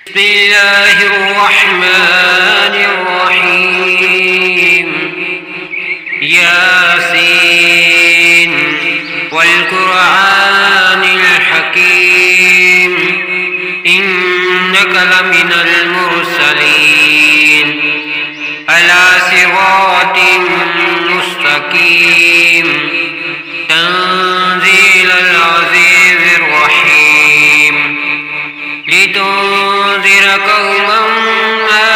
بسم الله الرحمن الرحيم ياسين والقرآن الحكيم إنك لمن المرسلين على صراط مستقيم تنزيل العزيز الرحيم لتنذر قوما ما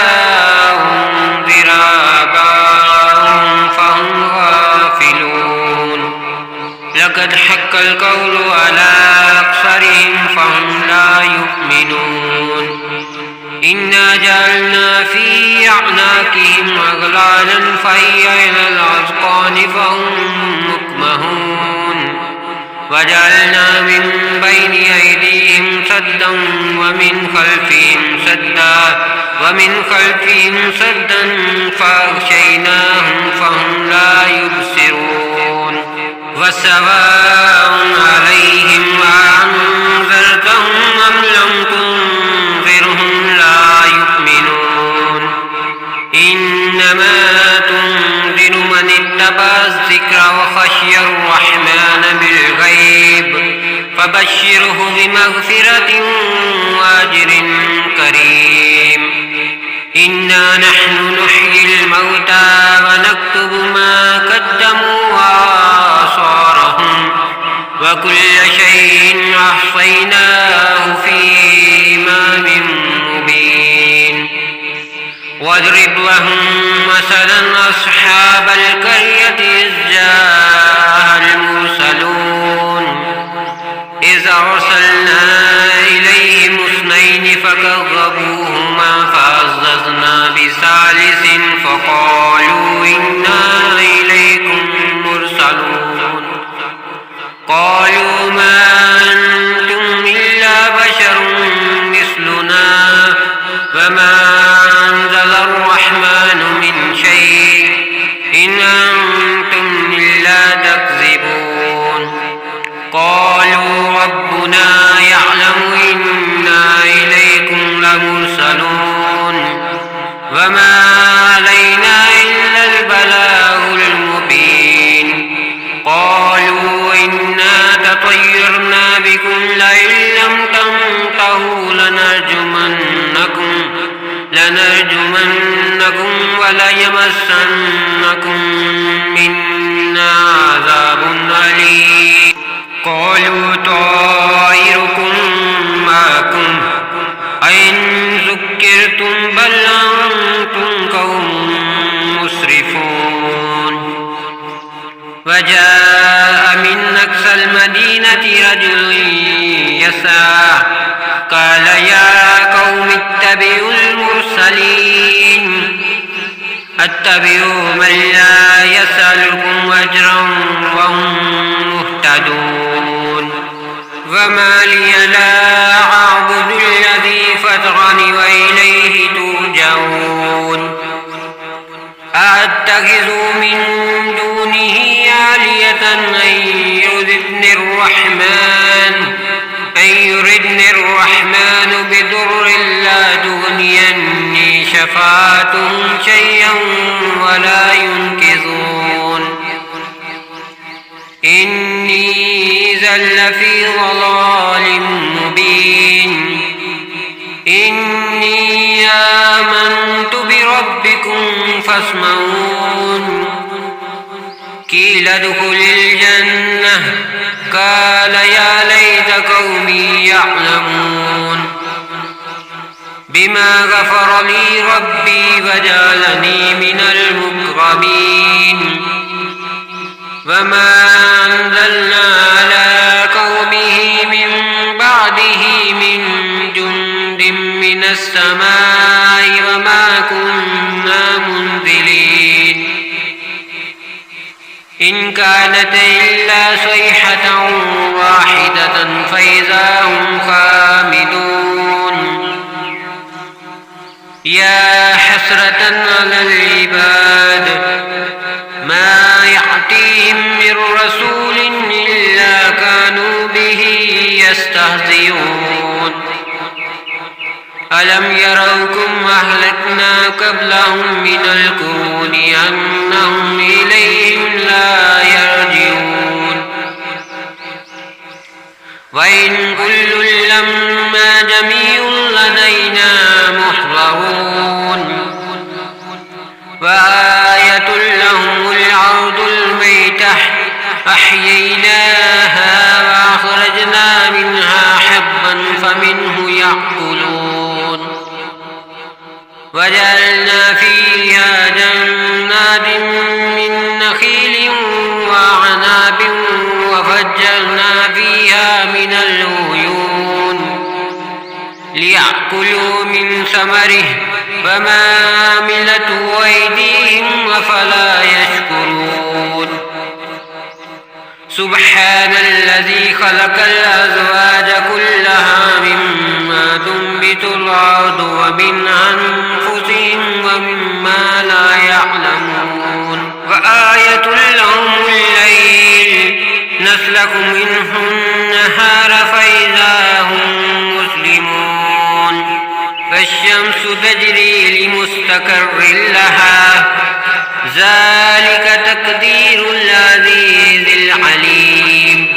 أنذر آباؤهم فهم غافلون لقد حق القول على أكثرهم فهم لا يؤمنون إنا جعلنا في أعناقهم أغلالا فهي إلى الأذقان فهم مقمحون وجعلنا من بين أيديهم سدا ومن خلفهم سدا فأغشيناهم فهم لا يبصرون وسواء عليهم أأنذرتهم أم لم تنذرهم لا يؤمنون إنما تنذر من اتبع الذكر وخشي الرحمن بالغيب فبشره بمغفرة وأجر كريم إنا نحن نحيي الموتى ونكتب ما قدموا وآثارهم وكل شيء أحصيناه في إمام مبين واضرب لهم مثلا أصحاب القرية إذ جاءها المرسلون إذ أرسلنا إليهم اثنين فكذبوهما فعززنا بثالث فقالوا إنا إليكم مرسلون قالوا ما أنتم إلا بشر مثلنا وما أنزل الرحمن من شيء إن أنتم إلا تكذبون قالوا ربنا يعلم إنا إليكم لمرسلون وما علينا إلا البلاغ المبين قالوا إنا تطيرنا بكم لئن لم تنتهوا لنرجمنكم وليمسنكم منا عذاب أليم قالوا طائركم معكم أئن ذكرتم بل أنتم قوم مسرفون وجاء من أقصى المدينة رجل يسعى قال يا قوم اتبعوا المرسلين اتبعوا من لا يسألكم أجرا وهم مهتدون وما لي لا أعبد الذي فطرني وإليه ترجعون أأتخذ من دونه آلهة أن يردني الرحمن بضر لا تغنيني شفاعتهم شيئا ولا ينقذون إني إذا لفي ضلال مبين إني آمنت بربكم فاسمعون قيل ادخل الجنة قال يا ليت قومي يعلمون بما غفر لي ربي وجعلني من المكرمين وما أنزلنا على قومه من بعده من جند من السماء وما كنا منزلين إن كانت إلا صيحة واحدة فإذا هم خامدون يا حسرة على العباد ما يأتيهم من رسول إلا كانوا به يستهزئون ألم يروا كم أهلكنا قبلهم من القرون أنهم إليهم لا يرجعون وإن كل لما جميع لدينا محضرون وآية لهم الأرض الميتة أحييناها وأخرجنا منها حبا فمنه يأكلون وجعلنا فيها جنات من نخيل وأعناب وفجرنا فيها من العيون ليأكلوا من ثمره فما عملته أيديهم أفلا يشكرون سبحان الذي خلق الأزواج كلها مما تنبت الأرض ومن أنفسهم ومما لا يعلمون وآية لهم الليل نسلك منه النهار فإذا هم مسلمون فالشمس تجري لمستقر لها ذلك تقدير العزيز العليم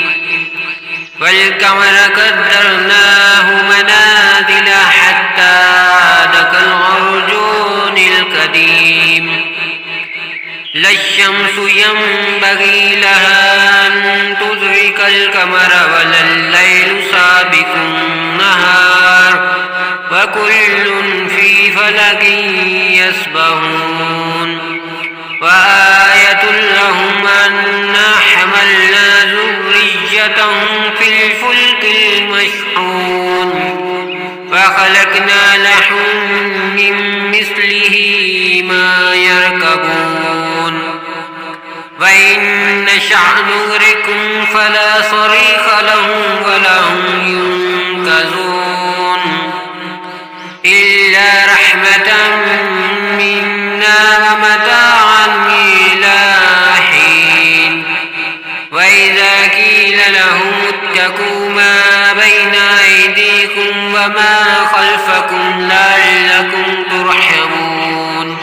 والقمر قدرناه منازل حتى عاد كالعرجون القديم لا الشمس ينبغي لها أن تدرك القمر ولا الليل سابق النهار وكل في فلك يسبحون وآية لهم أنا حملنا ذريتهم في الفلك المشحون فخلقنا لهم من مثله ما يركبون وإن نشأ نغرقهم فلا صريخ لهم ولا هم ينقذون إلا رحمة منا ومتاعا إلى حين وإذا قيل لهم اتقوا ما بين أيديكم وما خلفكم لعلكم ترحمون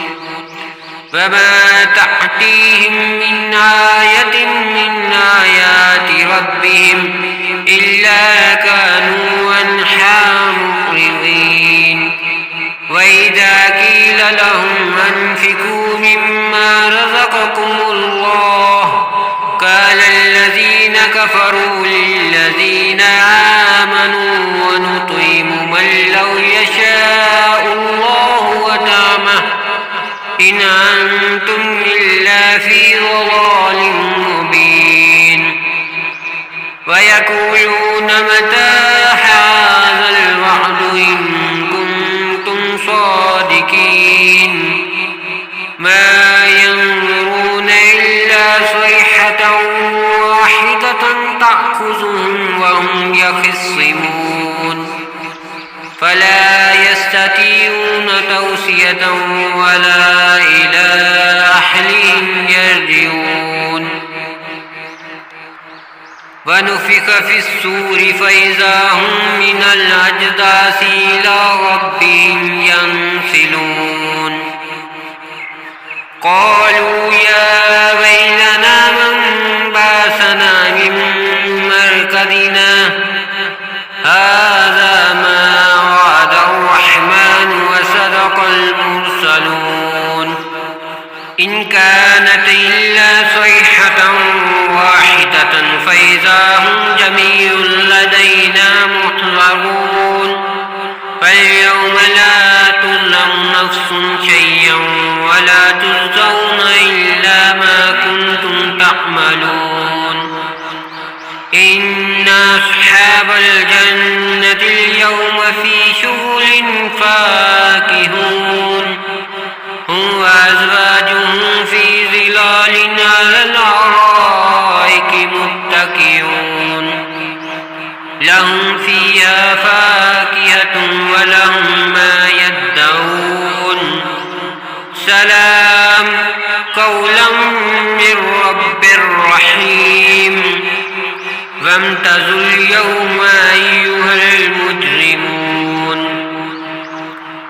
فما تأتيهم من آية من آيات ربهم إلا كانوا عنها معرضين وإذا قيل لهم أنفقوا مما رزقكم الله قال الذين كفروا للذين آمنوا ونطعم من لو يشاء الله وطعمه إن أنتم إلا في ضلال مبين ويقولون متى هذا الوعد إن كنتم صادقين ما ينظرون إلا صيحة واحدة تأخذهم وهم يخصمون فلا يستطيعون توصية ولا إلى أهلهم يرجعون ونفخ في الصور فإذا هم من الأجداث إلى ربهم ينسلون قالوا يا ويلنا من بعثنا من مرقدنا هذا ما وعد الرحمن وصدق المرسلون إن كانت إلا صيحة واحدة فإذا هم جميع لدينا محضرون فاليوم لا تظلم نفس شيئا ولا تجزون إلا ما كنتم تعملون إن أصحاب الجنة اليوم في شغل فاكهون هم وأزواجهم في ظلال على الأرائك متكئون لهم فيها فاكهة ولهم ما يدعون سلام قولا من رب رحيم وامتازوا اليوم أيها المجرمون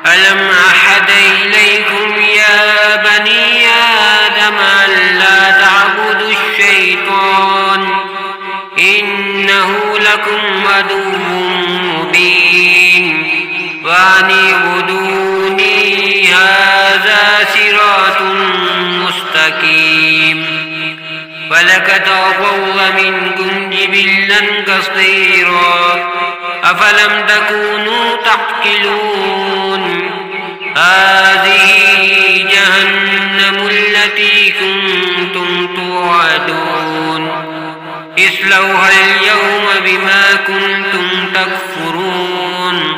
ألم أحد إليكم يا بني آدم ألا تعبدوا الشيطان إنه لكم عدو مبين وأن اعبدوني هذا صراط مستقيم ولقد أضل منكم جبلا كثيرا أفلم تكونوا تعقلون هذه جهنم التي كنتم توعدون اصلوها اليوم بما كنتم تكفرون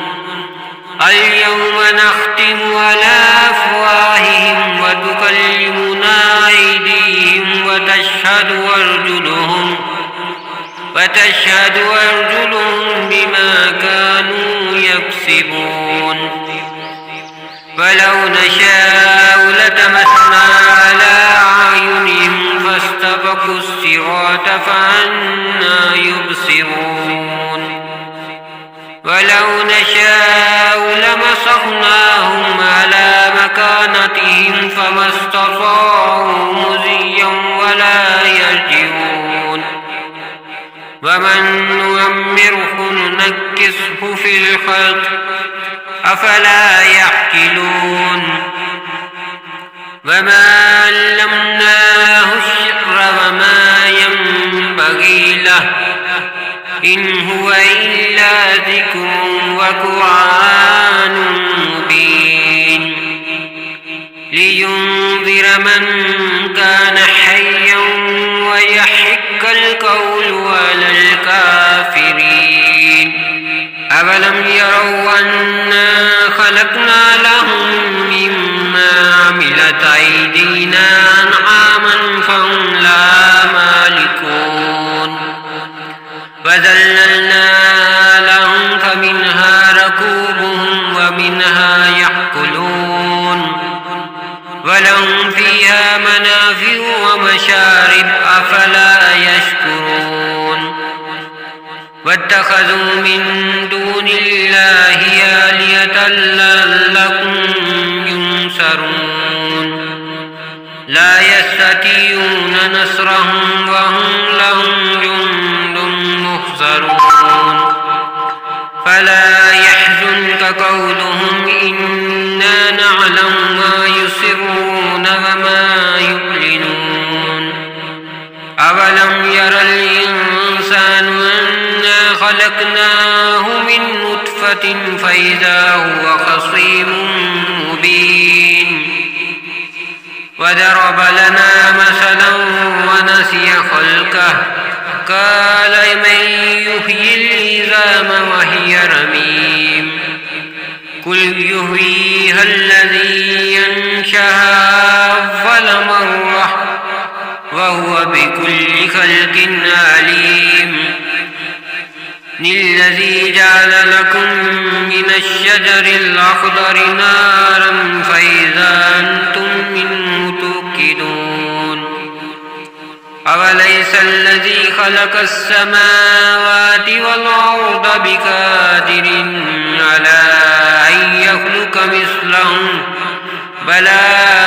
اليوم نختم على أفواههم وتكلمنا أيديهم وتشهد أرجلهم بما كانوا يكسبون ولو نشاء لتمسنا على أعينهم فاستبقوا الصراط فأنى يبصرون ولو نشاء لمسخناهم على مكانتهم فما استطاعوا مضيا ولا يرجعون ومن نعمره ننكسه في الخلق أفلا يعقلون وما علمناه الشعر وما ينبغي له إن هو إلا ذكر وقرآن مبين لينذر من كان حيا ويحق القول على الكافرين أولم يروا أنا خلقنا لهم مما عملت أيدينا أنعاما فهم لا مالكون وذللنا لهم فمنها ركوبهم ومنها يأكلون ولهم فيها منافع ومشارب أفلا يشكرون واتخذوا من دون الله آلهة لعلهم ينصرون لا يستطيعون نصرهم وهم لهم جند محضرون فلا يحزنك قولهم إنا نعلم ما يسرون وما يعلنون أولم ير الإنسان أنا خلقناه من نطفة فإذا هو خصيم مبين وضرب لنا مثلا ونسي خلقه قال من يحيي العظام وهي رميم قل يحييها الذي ينشأها أول مرة وهو بكل خلق عليم الذي جعل لكم من الشجر الأخضر نارا فإذا أنتم منه توقدون أوليس الذي خلق السماوات والأرض بقادر على أن يخلق مثلهم بلى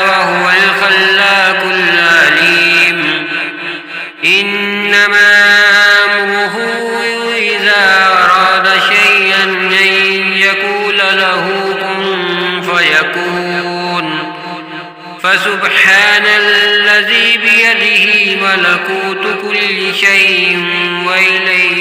وهو الخلاق العليم إنما أمره إذا أراد شيئا أن يقول له كن فيكون فسبحان الذي بيده ملكوت كل شيء وإليه